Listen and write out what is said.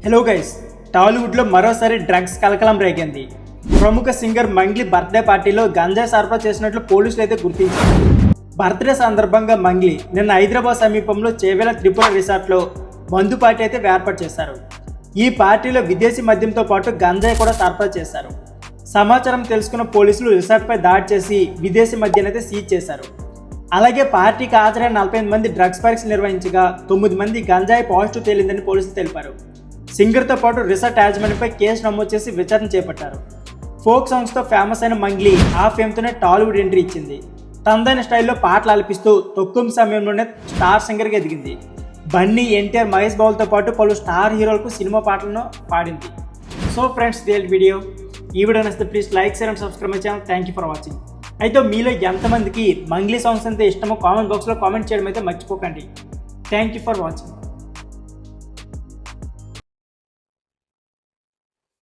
Hello guys, టాలీవుడ్లో మరోసారి drugs కలకలం రేగింది. ప్రముఖ సింగర్ మంగ్లీ బర్త్డే పార్టీలో గంజాయి సరఫరా చేసినట్లు పోలీసులు అయితే గుర్తించారు. బర్త్డే సందర్భంగా మంగ్లీ నిన్న హైదరాబాద్ సమీపంలో చేవేల త్రిపుర రిసార్ట్లో మందు పార్టీ అయితే ఏర్పాటు చేశారు. ఈ పార్టీలో విదేశీ మద్యంతో పాటు గంజాయి కూడా సరఫరా చేశారు. సమాచారం తెలుసుకున్న పోలీసులు రిసార్ట్పై దాడి చేసి విదేశీ మద్యాన్ని అయితే సీజ్ చేశారు. అలాగే పార్టీకి హాజరైన 48 మంది డ్రగ్స్ పరీక్షలు నిర్వహించగా 9 మంది గంజాయి పాజిటివ్ తేలిందని పోలీసులు తెలిపారు. సింగర్తో పాటు రిసార్ట్ యాజమాన్యంపై కేసు నమోదు చేసి విచారణ చేపట్టారు. ఫోక్ సాంగ్స్తో ఫేమస్ అయిన మంగ్లీ ఆ ఫేమ్తోనే టాలీవుడ్ ఎంట్రీ ఇచ్చింది. తనదైన స్టైల్లో పాటలు ఆలపిస్తూ తక్కువ సమయంలోనే స్టార్ సింగర్గా ఎదిగింది. బన్నీ, ఎన్టీఆర్, మహేష్ బాబులతో పాటు పలు స్టార్ హీరోలకు సినిమా పాటలను పాడింది. సో ఫ్రెండ్స్, రియల్ వీడియో ఈ వీడియో నచ్చితే please like, share and subscribe my channel. Thank you for watching. అయితే మీలో ఎంతమందికి మంగ్లీ సాంగ్స్ అంటే ఇష్టమో కామెంట్ బాక్స్లో కామెంట్ చేయడం అయితే మర్చిపోకండి. Thank you for watching.